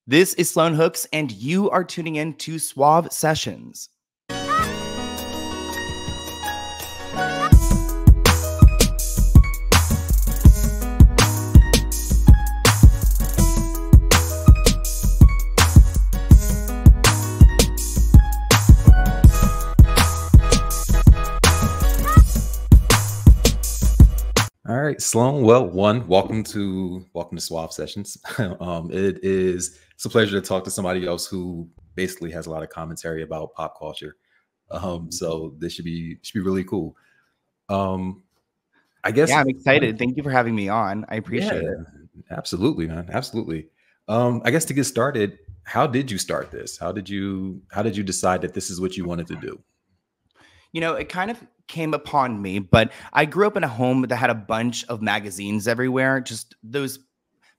This is Sloan Hooks, and you are tuning in to SUAVV Sessions. All right, Sloan. Well, welcome to SUAVV Sessions. It's a pleasure to talk to somebody else who basically has a lot of commentary about pop culture. So this should be really cool. I guess. Yeah, I'm excited. Thank you for having me on. I appreciate it. Absolutely, man. Absolutely. I guess to get started, how did you start this? How did you decide that this is what you wanted to do? You know, it kind of came upon me, but I grew up in a home that had a bunch of magazines everywhere, just those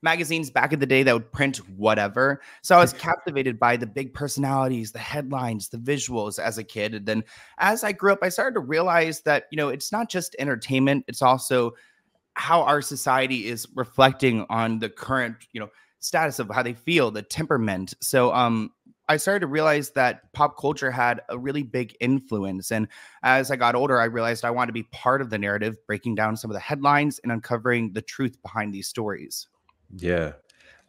magazines back in the day that would print whatever. So I was captivated by the big personalities, the headlines, the visuals as a kid. And then as I grew up, I started to realize that, you know, it's not just entertainment, it's also how our society is reflecting on the current, status of how they feel, the temperament. So I started to realize that pop culture had a really big influence. And as I got older, I realized I wanted to be part of the narrative, breaking down some of the headlines and uncovering the truth behind these stories. Yeah.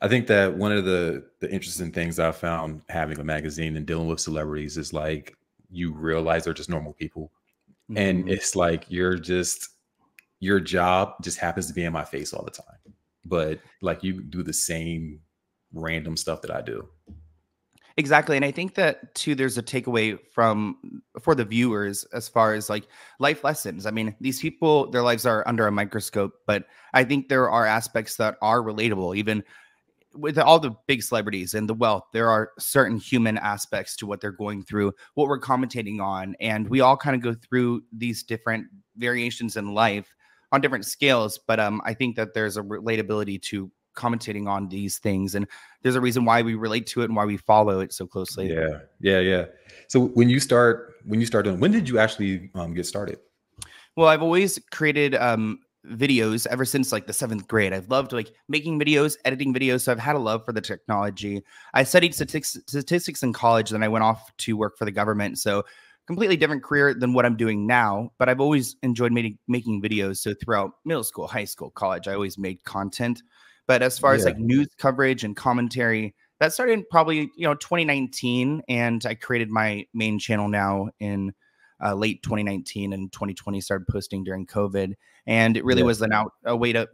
I think that one of the interesting things I found having a magazine and dealing with celebrities is like you realize they're just normal people. And it's like your job just happens to be in my face all the time. But like you do the same random stuff that I do. Exactly. And I think that too, there's a takeaway for the viewers as far as like life lessons. I mean, these people, their lives are under a microscope, but I think there are aspects that are relatable, even with all the big celebrities and the wealth. There are certain human aspects to what they're going through, what we're commentating on. And we all kind of go through these different variations in life on different scales. But I think that there's a relatability to commentating on these things, and there's a reason why we relate to it and why we follow it so closely. Yeah. So when you start doing, when did you actually get started? Well, I've always created videos ever since like the 7th grade. I've loved like making videos, editing videos. So I've had a love for the technology. I studied statistics in college, then I went off to work for the government. So completely different career than what I'm doing now, but I've always enjoyed making videos. So throughout middle school, high school, college, I always made content. But as far as like news coverage and commentary, that started in probably, 2019. And I created my main channel now in late 2019, and 2020 started posting during COVID. And it really was a way to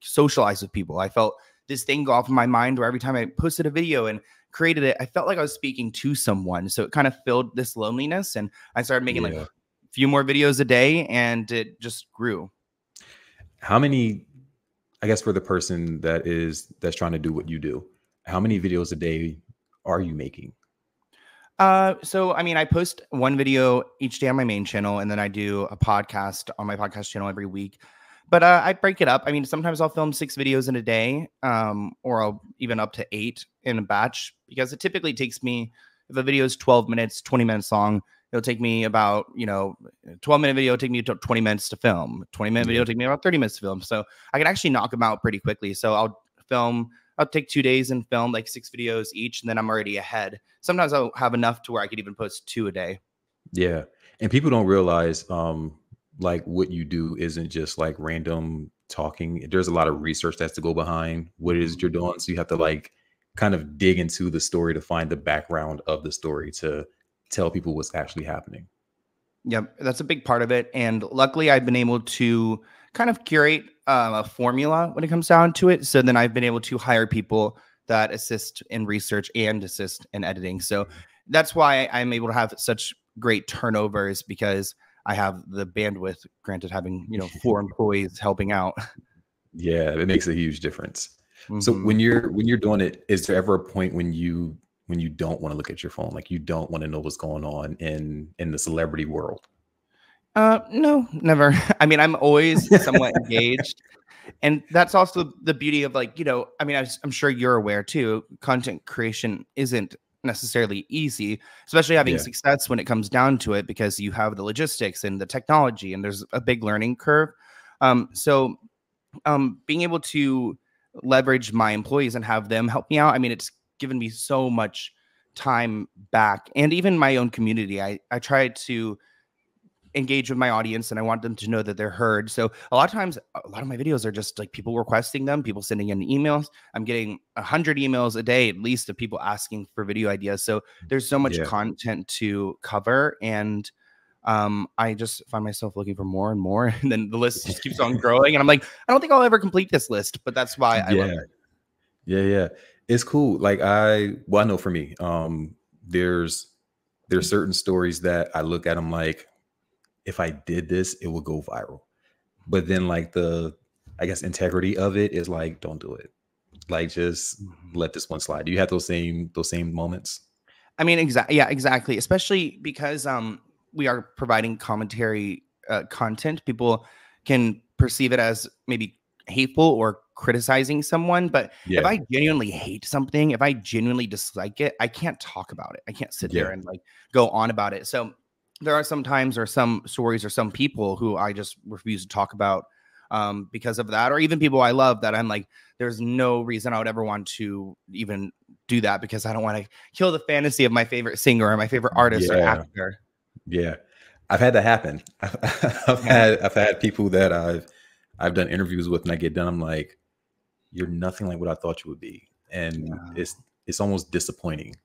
socialize with people. I felt this thing go off in my mind where every time I posted a video and created it, I felt like I was speaking to someone. So it kind of filled this loneliness. And I started making like a few more videos a day, and it just grew. How many, I guess for the person that's trying to do what you do, how many videos a day are you making? So I mean, I post one video each day on my main channel, and then I do a podcast on my podcast channel every week. But I break it up. I mean, sometimes I'll film 6 videos in a day, or I'll even up to 8 in a batch, because it typically takes me, if a video is 12 minutes, 20 minutes long, it'll take me about, 12-minute video will take me 20 minutes to film. 20-minute video will take me about 30 minutes to film. So I can actually knock them out pretty quickly. So I'll take 2 days and film like 6 videos each, and then I'm already ahead. Sometimes I'll have enough to where I could even post 2 a day. Yeah. And people don't realize like what you do isn't just like random talking. There's a lot of research that's to go behind what it is you're doing. So you have to like kind of dig into the story to find the background of the story to tell people what's actually happening. Yep, that's a big part of it. And luckily, I've been able to kind of curate a formula when it comes down to it. So then I've been able to hire people that assist in research and assist in editing. So that's why I'm able to have such great turnovers, because I have the bandwidth, granted having, 4 employees helping out. Yeah, it makes a huge difference. So when you're doing it, is there ever a point when you don't want to look at your phone, like you don't want to know what's going on in the celebrity world? No, never. I mean, I'm always somewhat engaged. And that's also the beauty of like, I mean, I'm sure you're aware too, content creation isn't necessarily easy, especially having success when it comes down to it, because you have the logistics and the technology, and there's a big learning curve. So being able to leverage my employees and have them help me out, I mean, it's given me so much time back, and even my own community. I try to engage with my audience, and I want them to know that they're heard. So a lot of times, a lot of my videos are just like people requesting them, people sending in emails. I'm getting 100 emails a day at least of people asking for video ideas. So there's so much Yeah. content to cover, and I just find myself looking for more and more, and then the list just keeps on growing. And I'm like, I don't think I'll ever complete this list, but that's why I love Yeah. it. Yeah. It's cool. Like I know for me, there's certain stories that I look at them like, if I did this, it would go viral. But then like I guess integrity of it is like, don't do it. Like just let this one slide. Do you have those same moments? I mean, exactly. Yeah, exactly. Especially because we are providing commentary content. People can perceive it as maybe hateful or criticizing someone. But if Yeah. I genuinely hate something, if I genuinely dislike it, I can't talk about it. I can't sit there Yeah. and like go on about it. So there are some times or some stories or some people who I just refuse to talk about because of that, or even people I love that I'm like, there's no reason I would ever want to even do that, because I don't want to kill the fantasy of my favorite singer or my favorite artist or Yeah. actor. Yeah. I've had that happen. I've had people that I've done interviews with, and I get done, I'm like, you're nothing like what I thought you would be. And Yeah. it's almost disappointing.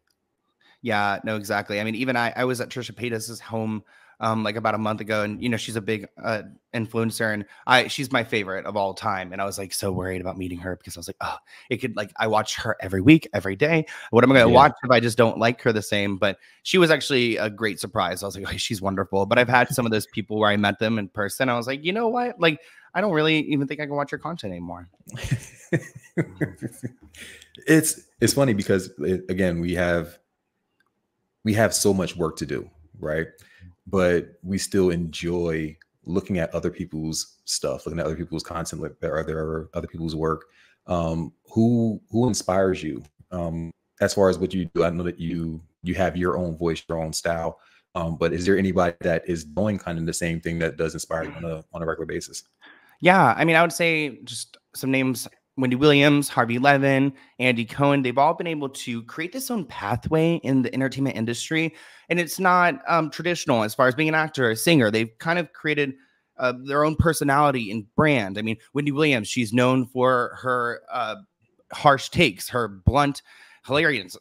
Yeah, no, exactly. I mean, even I was at Trisha Paytas's home like about a month ago, and you know, she's a big influencer, and she's my favorite of all time. And I was like so worried about meeting her, because I was like, oh, it could, like, I watch her every week, every day. What am I going to Yeah. watch if I just don't like her the same? But she was actually a great surprise. I was like, oh, she's wonderful. But I've had some of those people where I met them in person. I was like, you know what? Like, I don't really even think I can watch your content anymore. It's funny because again, we have so much work to do, right? But we still enjoy looking at other people's stuff, looking at other people's content, like other people's work. Who inspires you? As far as what you do, I know that you have your own voice, your own style. But is there anybody that is doing kind of the same thing that does inspire you on a regular basis? Yeah, I mean, I would say just some names: Wendy Williams, Harvey Levin, Andy Cohen. They've all been able to create this own pathway in the entertainment industry. And it's not traditional as far as being an actor or a singer. They've kind of created their own personality and brand. I mean, Wendy Williams, she's known for her harsh takes, her blunt, hilarious,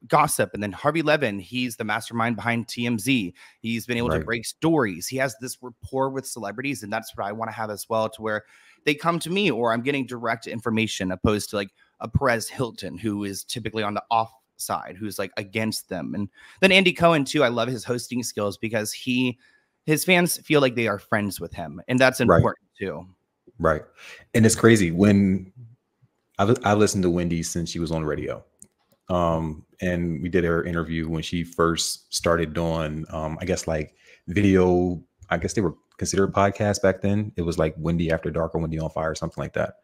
gossip. And then Harvey Levin, he's the mastermind behind TMZ. He's been able to break stories. He has this rapport with celebrities, and that's what I want to have as well, to where they come to me, or I'm getting direct information, opposed to like a Perez Hilton, who is typically on the off side, who's like against them. And then Andy Cohen too, I love his hosting skills, because his fans feel like they are friends with him, and that's important too. Right. And it's crazy when I've listened to Wendy since she was on the radio. And we did her interview when she first started doing, I guess like video, I guess they were considered podcasts back then. It was like Wendy After Dark or Wendy on Fire or something like that.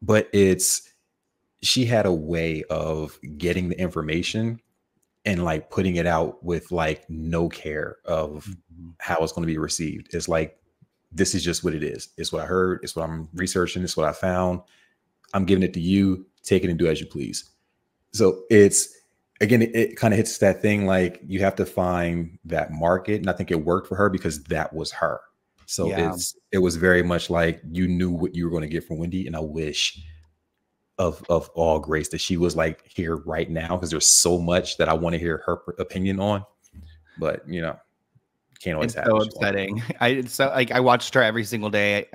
But she had a way of getting the information and like putting it out with like no care of how it's going to be received. It's like, this is just what it is. It's what I heard. It's what I'm researching. It's what I found. I'm giving it to you. Take it and do as you please. So it's, again, it kind of hits that thing, like you have to find that market. And I think it worked for her because that was her. So it was very much like you knew what you were going to get from Wendy. And I wish of all grace that she was like here right now, because there's so much that I want to hear her opinion on. But, you know, can't always it's so upsetting. I watched her every single day.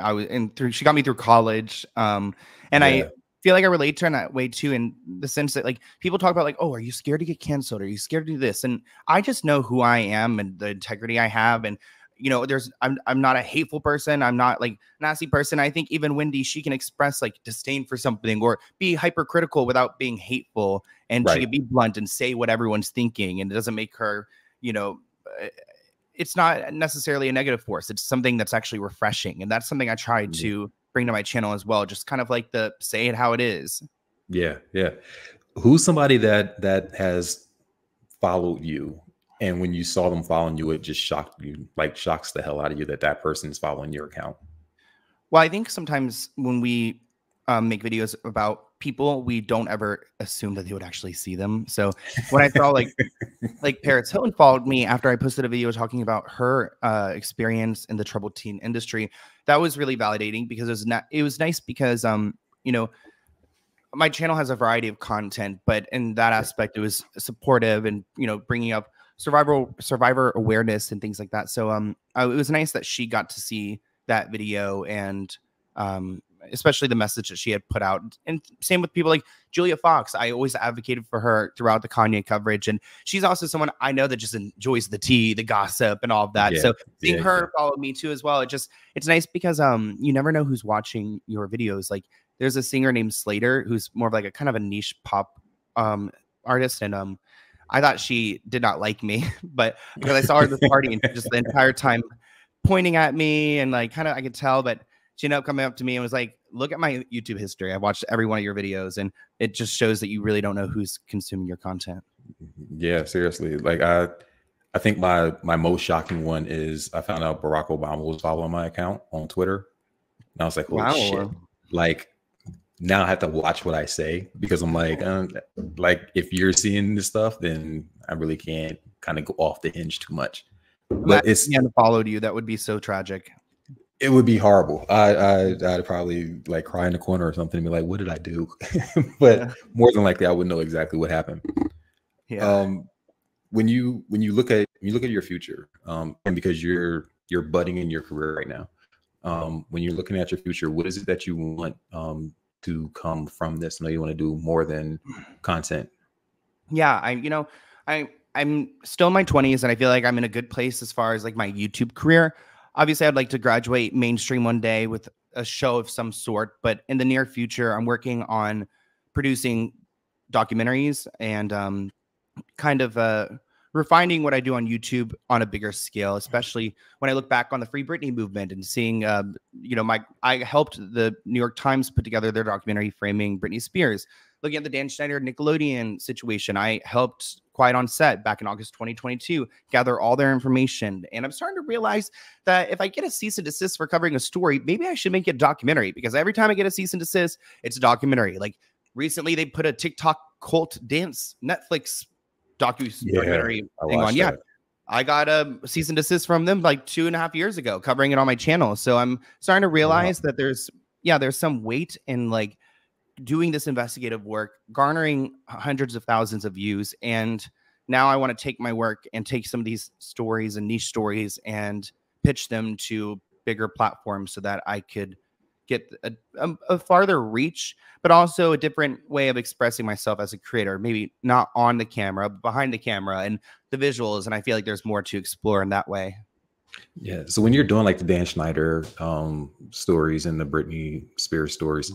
She got me through college. I feel like I relate to her in that way too, in the sense that like people talk about like, oh, are you scared to get canceled? Are you scared to do this? And I just know who I am and the integrity I have. And you know, I'm not a hateful person. I'm not like nasty person. I think even Wendy, she can express like disdain for something or be hypercritical without being hateful. And she can be blunt and say what everyone's thinking. And it doesn't make her, you know, it's not necessarily a negative force. It's something that's actually refreshing. And that's something I try to bring to my channel as well. Just kind of like the say it how it is. Yeah. Yeah. Who's somebody that has followed you, and when you saw them following you, it just shocked you, like shocks the hell out of you that person is following your account? Well, I think sometimes when we make videos about people, we don't ever assume that they would actually see them. So when I saw like Paris Hilton followed me after I posted a video talking about her experience in the troubled teen industry, that was really validating because it was nice because you know, my channel has a variety of content, but in that aspect, it was supportive and, you know, bringing up survivor awareness and things like that. So it was nice that she got to see that video and especially the message that she had put out. And same with people like Julia Fox. I always advocated for her throughout the Kanye coverage. And she's also someone I know that just enjoys the tea, the gossip and all of that. So seeing her follow me too as well, it's nice because you never know who's watching your videos. Like there's a singer named Slater who's more of like a kind of a niche pop artist. And I thought she did not like me, but because I saw her at this party and just the entire time pointing at me and like kind of I could tell, but she ended up coming up to me and was like, look at my YouTube history. I've watched every one of your videos, and it just shows that you really don't know who's consuming your content. Yeah, seriously. Like I think my most shocking one is I found out Barack Obama was following my account on Twitter. And I was like, holy shit. Like now I have to watch what I say because I'm like if you're seeing this stuff, then I really can't kind of go off the hinge too much. But it's followed you. That would be so tragic. It would be horrible. I'd probably like cry in the corner or something and be like, what did I do? But more than likely I would know exactly what happened. Yeah. When you look at your future, and because you're budding in your career right now, when you're looking at your future, what is it that you want to come from this? I know you want to do more than content. Yeah, I'm still in my 20s and I feel like I'm in a good place as far as like my YouTube career. Obviously, I'd like to graduate mainstream one day with a show of some sort, but in the near future, I'm working on producing documentaries and kind of refining what I do on YouTube on a bigger scale, especially when I look back on the Free Britney movement and seeing, you know, I helped the New York Times put together their documentary framing Britney Spears. Looking at the Dan Schneider Nickelodeon situation, I helped Quiet on Set back in August 2022 gather all their information. And I'm starting to realize that if I get a cease and desist for covering a story, maybe I should make it a documentary, because every time I get a cease and desist, it's a documentary. Like recently, they put a TikTok cult dance Netflix documentary thing on. Yeah, I got a cease and desist from them like 2.5 years ago, covering it on my channel. So I'm starting to realize that there's some weight in like doing this investigative work, garnering hundreds of thousands of views. And now I want to take my work and take some of these stories and niche stories and pitch them to bigger platforms so that I could get a farther reach, but also a different way of expressing myself as a creator, maybe not on the camera, but behind the camera and the visuals. And I feel like there's more to explore in that way. Yeah. So when you're doing like the Dan Schneider stories and the Britney Spears stories,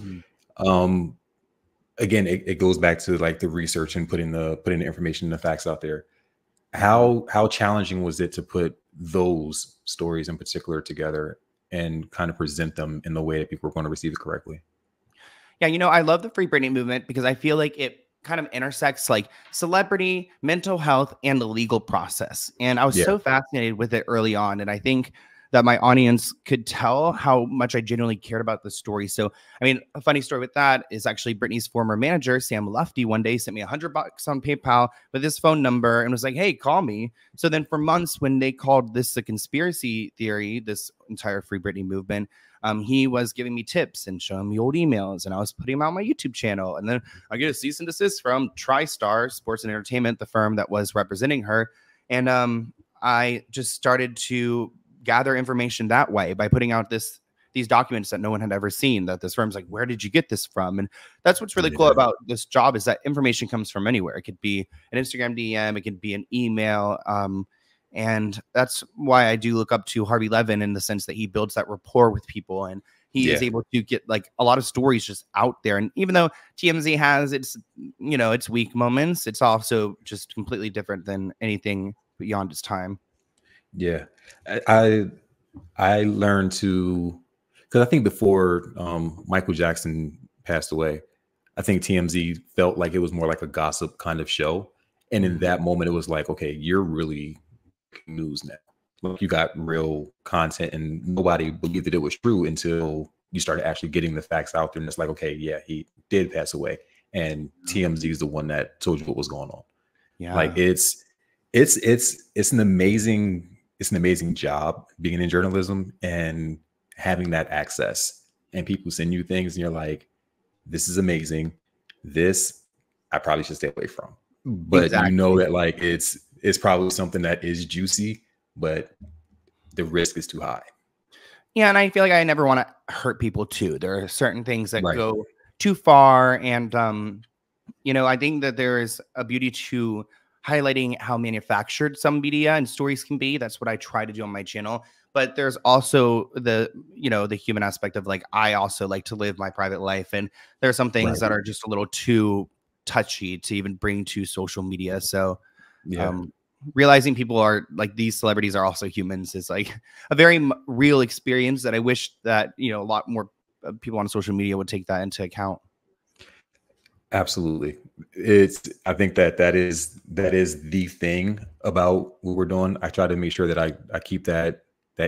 again, it goes back to like the research and putting the information and the facts out there. How challenging was it to put those stories in particular together and kind of present them in the way that people are going to receive it correctly? Yeah, you know, I love the Free Britney movement because I feel like it kind of intersects like celebrity, mental health, and the legal process. And I was so fascinated with it early on. And I think that my audience could tell how much I genuinely cared about the story. So, I mean, a funny story with that is actually Britney's former manager, Sam Lufty, one day sent me $100 on PayPal with his phone number and was like, hey, call me. So then for months, when they called this a conspiracy theory, this entire Free Britney movement, he was giving me tips and showing me old emails, and I was putting them out on my YouTube channel. And then I get a cease and desist from TriStar Sports and Entertainment, the firm that was representing her. And I just started to gather information that way by putting out these documents that no one had ever seen, that this firm's like, where did you get this from? And that's what's really cool about this job, is that information comes from anywhere. It could be an Instagram DM, it could be an email. And that's why I do look up to Harvey Levin, in the sense that he builds that rapport with people, and he is able to get like a lot of stories just out there. And even though TMZ has its, you know, its weak moments, it's also just completely different than anything beyond its time. Yeah, I learned to, because I think before Michael Jackson passed away, I think TMZ felt like it was more like a gossip kind of show. And in that moment, it was like, okay, you're really news now. Like, you got real content, and nobody believed that it was true until you started actually getting the facts out there, and it's like, okay, yeah, he did pass away, and TMZ is the one that told you what was going on. Yeah. Like it's an amazing job being in journalism and having that access, and people send you things and you're like, this is amazing. This I probably should stay away from. But you know that like it's probably something that is juicy, but the risk is too high. Yeah, and I feel like I never want to hurt people too. There are certain things that go too far, and you know, I think that there is a beauty to highlighting how manufactured some media and stories can be. That's what I try to do on my channel. But there's also the, you know, the human aspect of like, I also like to live my private life, and there are some things that are just a little too touchy to even bring to social media. So realizing people are like, these celebrities are also humans is like a very real experience that I wish that, you know, a lot more people on social media would take that into account. Absolutely. I think that is the thing about what we're doing. I try to make sure that I keep that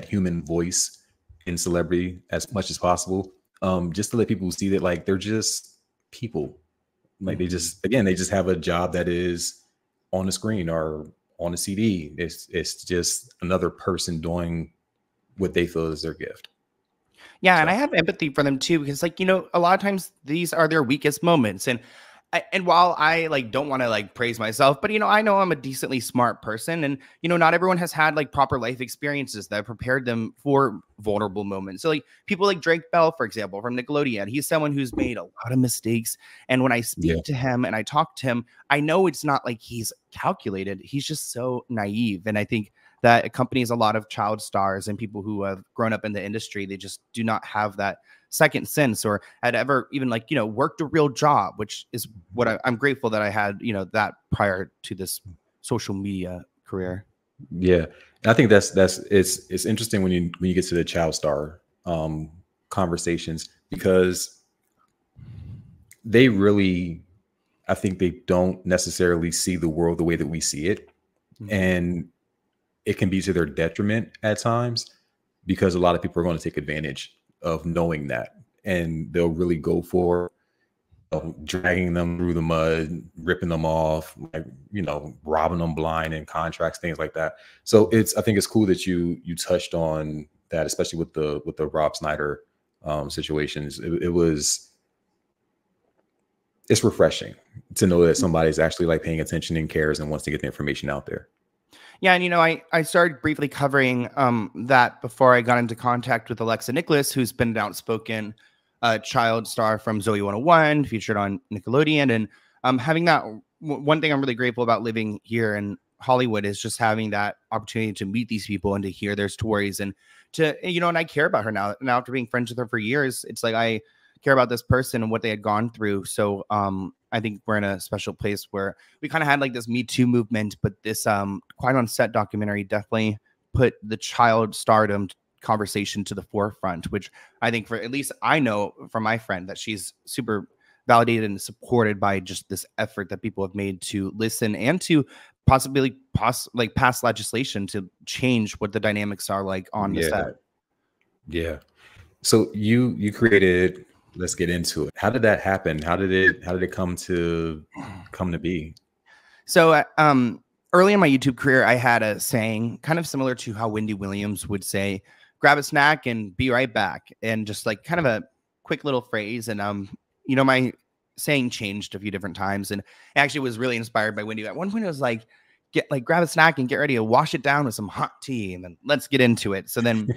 human voice in celebrity as much as possible. Just to let people see that like they're just people. Like they just have a job that is on the screen or on a CD. It's just another person doing what they feel is their gift. Yeah, and I have empathy for them too, because like, you know, a lot of times these are their weakest moments. And while I like don't want to like praise myself, but you know I'm a decently smart person, and you know not everyone has had like proper life experiences that prepared them for vulnerable moments. So like people like Drake Bell, for example, from Nickelodeon, he's someone who's made a lot of mistakes, and when I speak to him and I talk to him, I know it's not like he's calculated. He's just so naive, and I think that accompanies a lot of child stars and people who have grown up in the industry. They just do not have that second sense or had ever even like, you know, worked a real job, which is what I'm grateful that I had, you know, that prior to this social media career. Yeah. And I think it's interesting when you get to the child star conversations, because they really, I think they don't necessarily see the world the way that we see it. And it can be to their detriment at times, because a lot of people are going to take advantage of knowing that, and they'll really go for dragging them through the mud, ripping them off, like, you know, robbing them blind in contracts, things like that. So I think it's cool that you touched on that, especially with the Rob Snyder situations. It's refreshing to know that somebody's actually like paying attention and cares and wants to get the information out there. Yeah, and you know, I started briefly covering that before I got into contact with Alexa Nicholas, who's been an outspoken child star from Zoe 101, featured on Nickelodeon. And having that, one thing I'm really grateful about living here in Hollywood is just having that opportunity to meet these people and to hear their stories, and to, you know, and I care about her now. Now, after being friends with her for years, it's like I care about this person and what they had gone through. So I think we're in a special place where we kind of had like this Me Too movement, but this Quiet on Set documentary definitely put the child stardom conversation to the forefront, which I think, for at least I know from my friend, that she's super validated and supported by just this effort that people have made to listen and to possibly pass legislation to change what the dynamics are like on the set. Yeah. So you created, let's get into it. How did that happen? How did it come to be? So early in my YouTube career, I had a saying kind of similar to how Wendy Williams would say, grab a snack and be right back. And just like kind of a quick little phrase. And you know, my saying changed a few different times, and actually was really inspired by Wendy. At one point it was like, grab a snack and get ready to wash it down with some hot tea, and then let's get into it. So then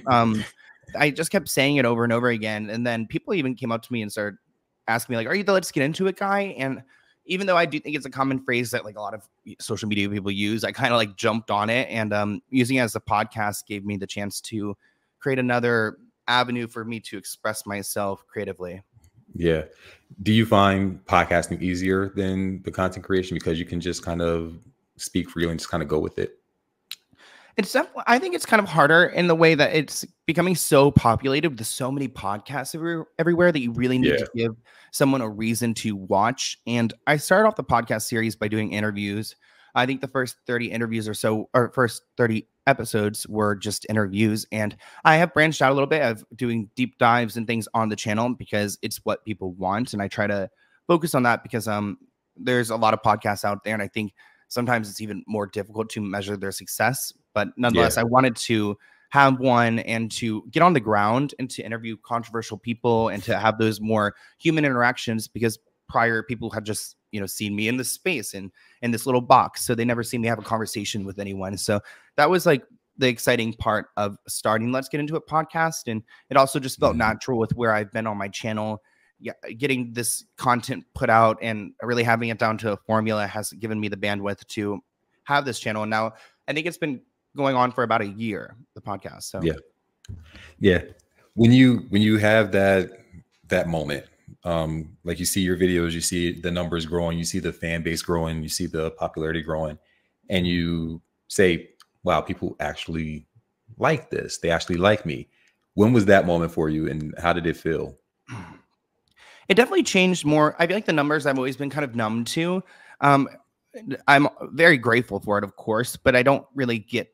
I just kept saying it over and over again. And then people even came up to me and started asking me like, are you the let's get into it guy? And even though I do think it's a common phrase that like a lot of social media people use, I kind of like jumped on it, and using it as a podcast gave me the chance to create another avenue for me to express myself creatively. Yeah. Do you find podcasting easier than the content creation because you can just kind of speak freely and just kind of go with it? It's definitely, I think it's kind of harder in the way that it's becoming so populated with so many podcasts everywhere that you really need to give someone a reason to watch. And I started off the podcast series by doing interviews. I think the first 30 interviews or so, or first 30 episodes were just interviews, and I have branched out a little bit of doing deep dives and things on the channel because it's what people want, and I try to focus on that because there's a lot of podcasts out there, and I think sometimes it's even more difficult to measure their success. But nonetheless, I wanted to have one and to get on the ground and to interview controversial people and to have those more human interactions, because prior people had just, you know, seen me in this space and in this little box, so they never seen me have a conversation with anyone. So that was like the exciting part of starting Let's Get Into It podcast, and it also just felt natural with where I've been on my channel. Yeah, getting this content put out and really having it down to a formula has given me the bandwidth to have this channel. And now I think it's been going on for about a year, the podcast. So yeah. When you have that moment, like you see your videos, you see the numbers growing, you see the fan base growing, you see the popularity growing, and you say, wow, people actually like this. They actually like me. When was that moment for you, and how did it feel? It definitely changed more. I feel like the numbers I've always been kind of numb to. I'm very grateful for it, of course, but I don't really get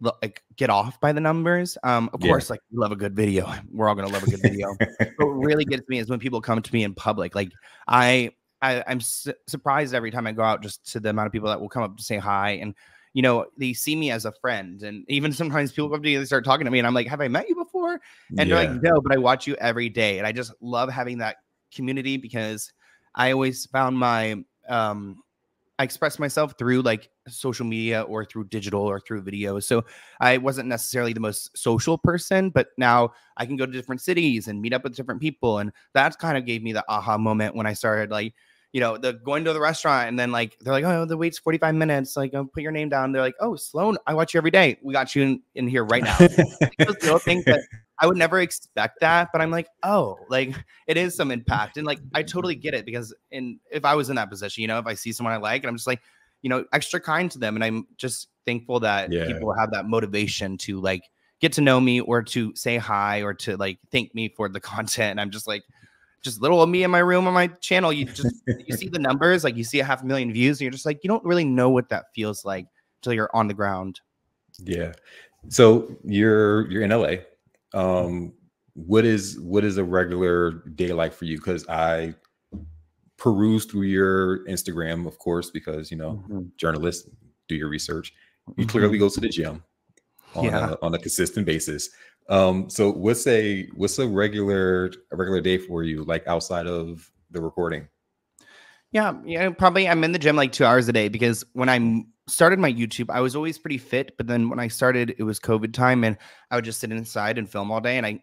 off by the numbers. Of course, like, we love a good video. We're all gonna love a good video. But what really gets me is when people come to me in public. Like I'm surprised every time I go out, just to the amount of people that will come up to say hi, and you know, they see me as a friend. And even sometimes people come up to me and they start talking to me, and I'm like, have I met you before? And they're like, no, but I watch you every day. And I just love having that community, because I always found my I express myself through like social media or through digital or through video. So I wasn't necessarily the most social person, but now I can go to different cities and meet up with different people. And that kind of gave me the aha moment when I started, like, you know, the going to the restaurant, and then like, they're like, oh, the wait's 45 minutes. Like, I'll put your name down. They're like, oh, Sloan, I watch you every day. We got you in here right now. Those little things that I would never expect that, but I'm like, oh, like, it is some impact. And like, I totally get it, because if I was in that position, you know, if I see someone I like, and I'm just like, you know, extra kind to them. And I'm just thankful that people have that motivation to like get to know me, or to say hi, or to like thank me for the content. And I'm just like, just little of me in my room on my channel. You see the numbers, like you see 500,000 views, and you're just like, you don't really know what that feels like until you're on the ground. Yeah. So you're in LA. What is a regular day like for you? Because I peruse through your Instagram, of course, because, you know, journalists do your research. You clearly go to the gym on a consistent basis. So what's a regular day for you, like outside of the recording? Yeah, probably I'm in the gym like 2 hours a day, because when I started my YouTube, I was always pretty fit. But then when I started, it was COVID time, and I would just sit inside and film all day, and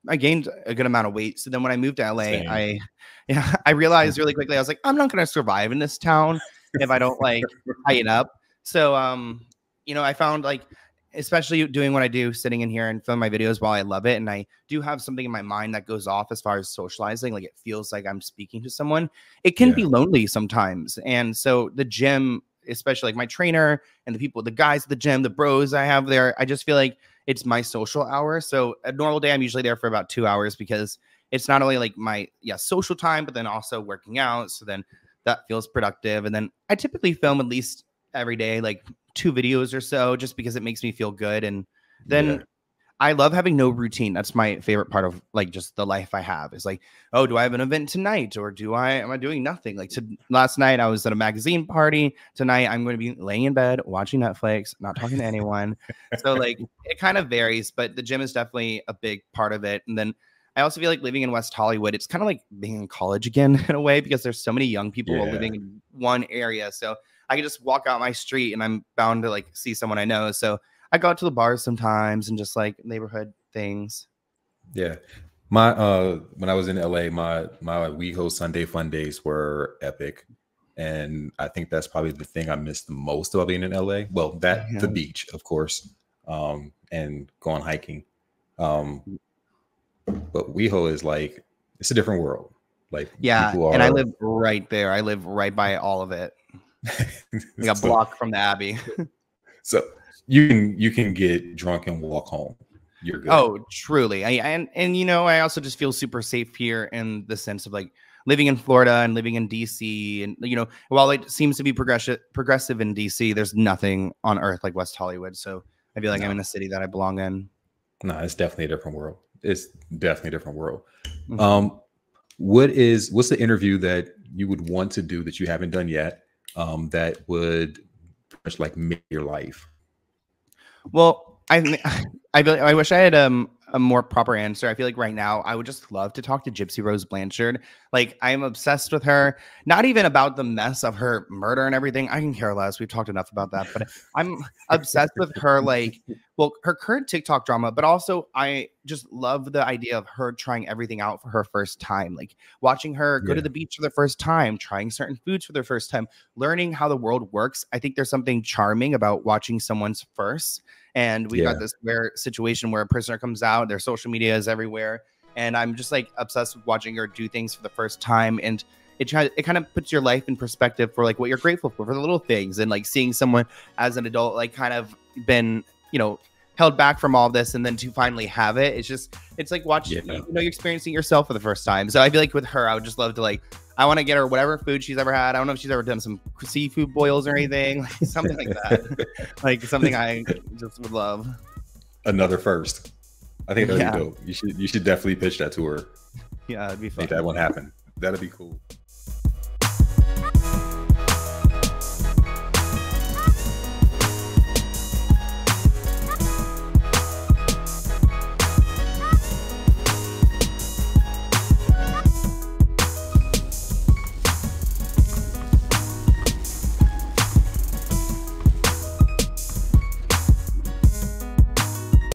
I gained a good amount of weight. So then when I moved to LA, I realized really quickly, I was like, I'm not going to survive in this town if I don't like tighten up. So, you know, I found like, especially doing what I do, sitting in here and film my videos, while I love it, and I do have something in my mind that goes off as far as socializing, like it feels like I'm speaking to someone. It can be lonely sometimes. And so the gym, especially like my trainer and the guys at the gym, the bros I have there, I just feel like it's my social hour. So a normal day, I'm usually there for about 2 hours, because it's not only like my social time, but then also working out. So then that feels productive. And then I typically film at least every day, like 2 videos or so, just because it makes me feel good. And then I love having no routine. That's my favorite part of like just the life I have, is like, oh, do I have an event tonight, or am I doing nothing? Like last night I was at a magazine party. Tonight I'm going to be laying in bed, watching Netflix, not talking to anyone. So like it kind of varies, but the gym is definitely a big part of it. And then I also feel like living in West Hollywood, it's kind of like being in college again in a way, because there's so many young people living in one area. So I can just walk out my street and I'm bound to like see someone I know. So I go out to the bars sometimes and just like neighborhood things. Yeah. My when I was in LA, my WeHo Sunday fun days were epic. And I think that's probably the thing I missed the most about being in LA. Well, the beach, of course, and going hiking. But WeHo is like, it's a different world. Like, and I live right there. I live right by all of it. Like a block from the Abbey. So you can get drunk and walk home. You're good. Oh, truly. And you know, I also just feel super safe here, in the sense of like living in Florida and living in DC. And you know, while it seems to be progressive in DC, there's nothing on earth like West Hollywood. So I feel like I'm No, in a city that I belong in. no, it's definitely a different world. It's definitely a different world. Mhm. What's the interview that you would want to do that you haven't done yet? That would pretty much like make your life. Well, I wish I had a more proper answer. I feel like right now I would just love to talk to Gypsy Rose Blanchard. Like I'm obsessed with her. Not even about the mess of her murder and everything. I can care less. We've talked enough about that. But I'm obsessed with her. Like, well, her current TikTok drama, but also I just love the idea of her trying everything out for her first time. Like watching her go to Yeah, the beach for the first time, trying certain foods for the first time, learning how the world works. I think there's something charming about watching someone's first. And we've got yeah, this rare situation where a prisoner comes out, their social media is everywhere. And I'm just like obsessed with watching her do things for the first time. And it kind of puts your life in perspective for like what you're grateful for the little things. And like seeing someone as an adult, like kind of been, held back from all this. And then to finally have it, it's like watching, yeah. you're experiencing yourself for the first time. So I feel like with her, I would just love to like, I want to get her whatever food she's ever had. I don't know if she's ever done some seafood boils or anything, like something like that. Like something I just would love. Another first. I think that'd Yeah. be dope. You should definitely pitch that to her. Yeah, it'd be fun. Make that one happen. That'd be cool.